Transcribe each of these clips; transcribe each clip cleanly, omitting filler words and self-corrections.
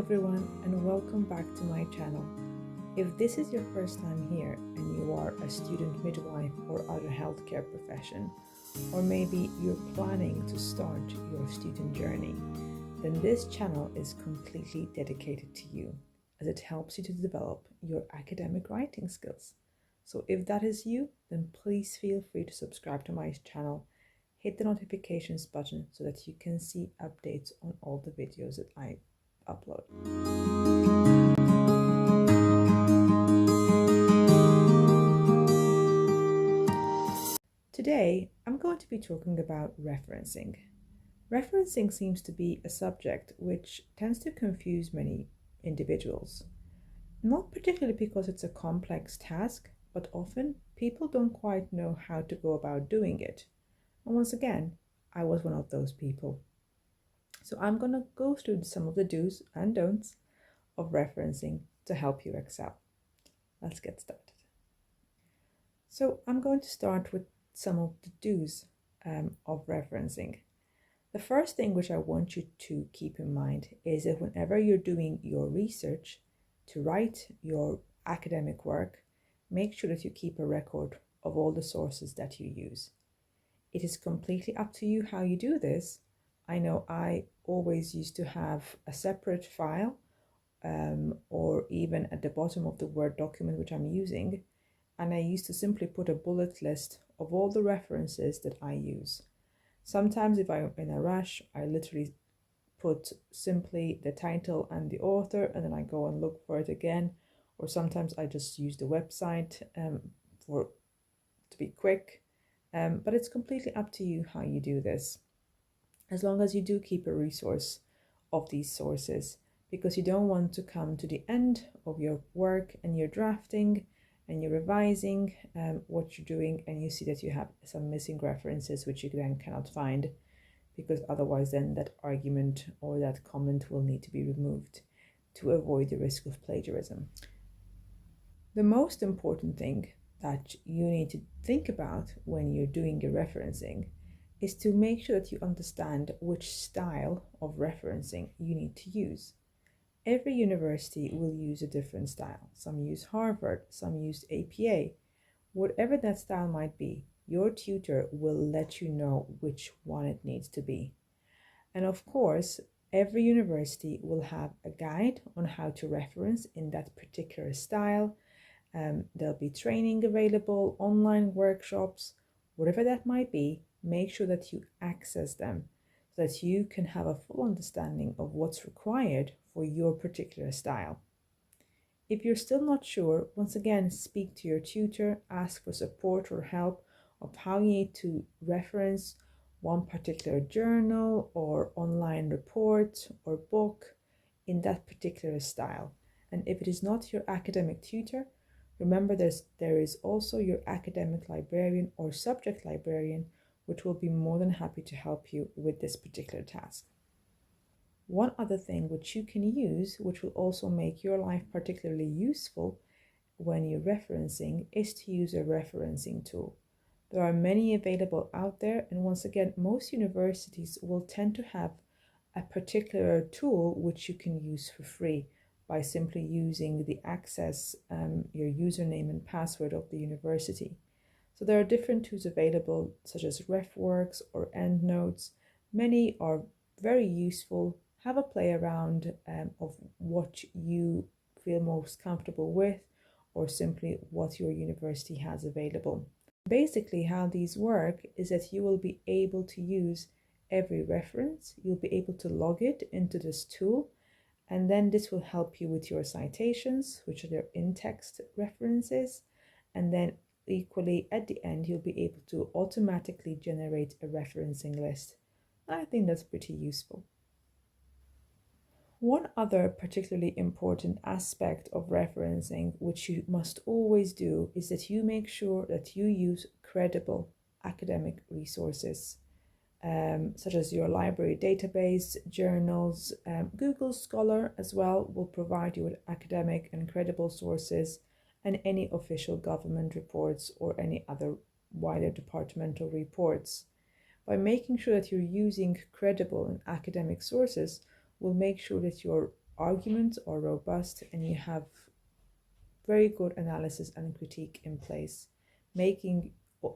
everyone, and welcome back to my channel. If this is your first time here and you are a student midwife or other healthcare profession, or maybe you're planning to start your student journey, then this channel is completely dedicated to you, as it helps you to develop your academic writing skills. So if that is you, then please feel free to subscribe to my channel, hit the notifications button so that you can see updates on all the videos that I upload. Today, I'm going to be talking about referencing. Referencing seems to be a subject which tends to confuse many individuals. Not particularly because it's a complex task, but often people don't quite know how to go about doing it. And once again, I was one of those people. So I'm going to go through some of the do's and don'ts of referencing to help you excel. Let's get started. So I'm going to start with some of the do's of referencing. The first thing which I want you to keep in mind is that whenever you're doing your research to write your academic work, make sure that you keep a record of all the sources that you use. It is completely up to you how you do this. I know I always used to have a separate file or even at the bottom of the Word document which I'm using, and I used to simply put a bullet list of all the references that I use. Sometimes if I'm in a rush, I literally put simply the title and the author, and then I go and look for it again, or sometimes I just use the website to be quick, but it's completely up to you how you do this, as long as you do keep a resource of these sources, because you don't want to come to the end of your work and you're drafting and you're revising what you're doing and you see that you have some missing references which you then cannot find, because otherwise then that argument or that comment will need to be removed to avoid the risk of plagiarism. The most important thing that you need to think about when you're doing your referencing is to make sure that you understand which style of referencing you need to use. Every university will use a different style. Some use Harvard, some use APA. Whatever that style might be, your tutor will let you know which one it needs to be. And of course, every university will have a guide on how to reference in that particular style. There'll be training available, online workshops, whatever that might be. Make sure that you access them so that you can have a full understanding of what's required for your particular style. If you're still not sure, once again, speak to your tutor, ask for support or help of how you need to reference one particular journal or online report or book in that particular style. And if it is not your academic tutor, remember there is also your academic librarian or subject librarian, which will be more than happy to help you with this particular task. One other thing which you can use, which will also make your life particularly useful when you're referencing, is to use a referencing tool. There are many available out there, and once again, most universities will tend to have a particular tool which you can use for free by simply using the access, your username and password of the university. So there are different tools available, such as RefWorks or EndNotes. Many are very useful. Have a play around of what you feel most comfortable with, or simply what your university has available. Basically, how these work is that you will be able to use every reference. You'll be able to log it into this tool, and then this will help you with your citations, which are their in-text references, and then equally at the end you'll be able to automatically generate a referencing list. I think that's pretty useful. One other particularly important aspect of referencing, which you must always do, is that you make sure that you use credible academic resources, such as your library database, journals. Google Scholar as well will provide you with academic and credible sources, and any official government reports or any other wider departmental reports. By making sure that you're using credible and academic sources, will make sure that your arguments are robust and you have very good analysis and critique in place, making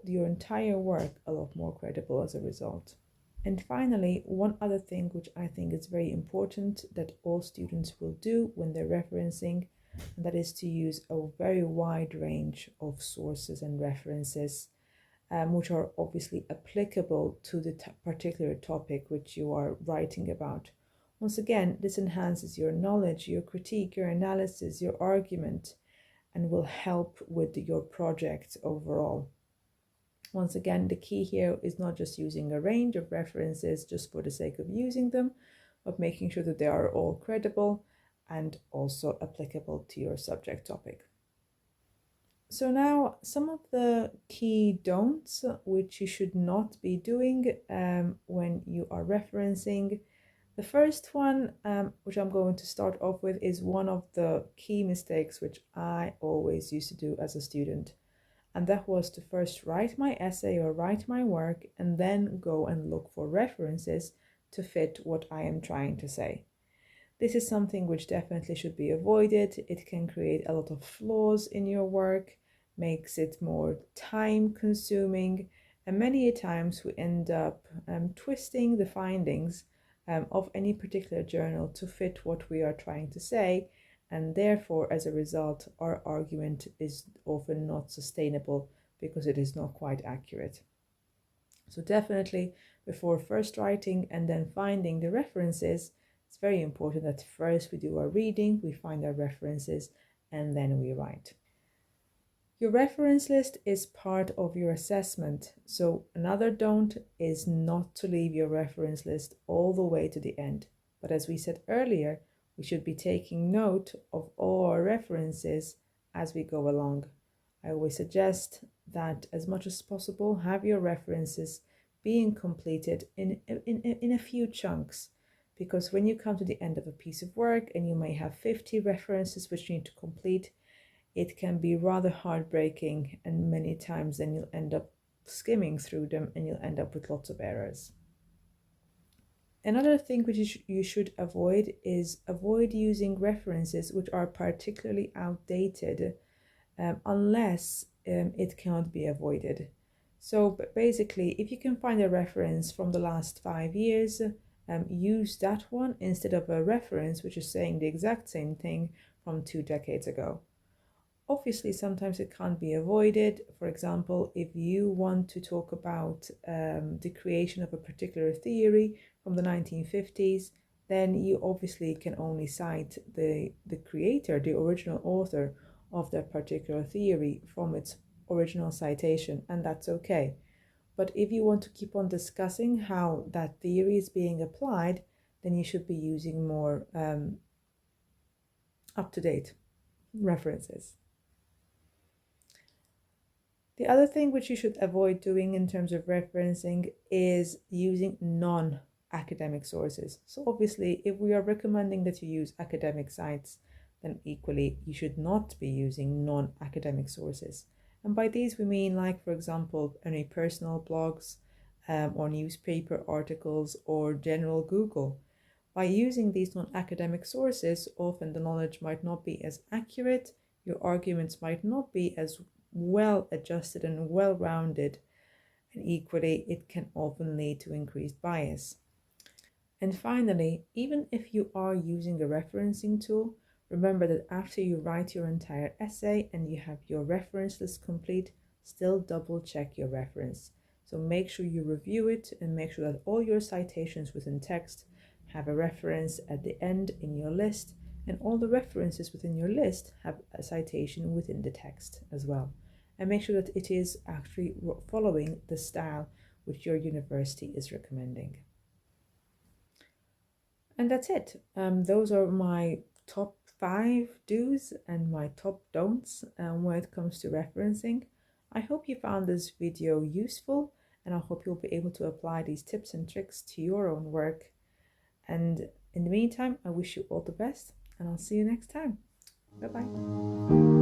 your entire work a lot more credible as a result. And finally, one other thing which I think is very important that all students will do when they're referencing, and that is to use a very wide range of sources and references, which are obviously applicable to the particular topic which you are writing about. Once again, this enhances your knowledge, your critique, your analysis, your argument, and will help with your project overall. Once again, the key here is not just using a range of references just for the sake of using them, but making sure that they are all credible and also applicable to your subject topic. So now some of the key don'ts which you should not be doing when you are referencing. The first one, which I'm going to start off with, is one of the key mistakes which I always used to do as a student. And that was to first write my essay or write my work and then go and look for references to fit what I am trying to say. This is something which definitely should be avoided. It can create a lot of flaws in your work, makes it more time consuming, and many a times we end up twisting the findings of any particular journal to fit what we are trying to say, and therefore as a result our argument is often not sustainable because it is not quite accurate. So definitely before first writing and then finding the references, it's very important that first we do our reading, we find our references, and then we write. Your reference list is part of your assessment, so another don't is not to leave your reference list all the way to the end. But as we said earlier, we should be taking note of all our references as we go along. I always suggest that as much as possible, have your references being completed in a few chunks, because when you come to the end of a piece of work and you may have 50 references which you need to complete, it can be rather heartbreaking, and many times then you'll end up skimming through them and you'll end up with lots of errors. Another thing which you should avoid is avoid using references which are particularly outdated unless it cannot be avoided. So basically, if you can find a reference from the last 5 years, use that one instead of a reference which is saying the exact same thing from 2 decades ago. Obviously, sometimes it can't be avoided. For example, if you want to talk about the creation of a particular theory from the 1950s, then you obviously can only cite the creator, the original author of that particular theory from its original citation, and that's okay. But if you want to keep on discussing how that theory is being applied, then you should be using more up-to-date references. The other thing which you should avoid doing in terms of referencing is using non-academic sources. So obviously, if we are recommending that you use academic sites, then equally you should not be using non-academic sources. And by these we mean, like, for example, any personal blogs or newspaper articles or general Google. By using these non-academic sources, often the knowledge might not be as accurate, your arguments might not be as well adjusted and well rounded, and equally it can often lead to increased bias. And finally, even if you are using a referencing tool, remember that after you write your entire essay and you have your reference list complete, still double check your reference. So make sure you review it and make sure that all your citations within text have a reference at the end in your list, and all the references within your list have a citation within the text as well. And make sure that it is actually following the style which your university is recommending. And that's it. Those are my top 5 do's and my top don'ts when it comes to referencing. I hope you found this video useful, and I hope you'll be able to apply these tips and tricks to your own work. And in the meantime, I wish you all the best, and I'll see you next time. Bye-bye.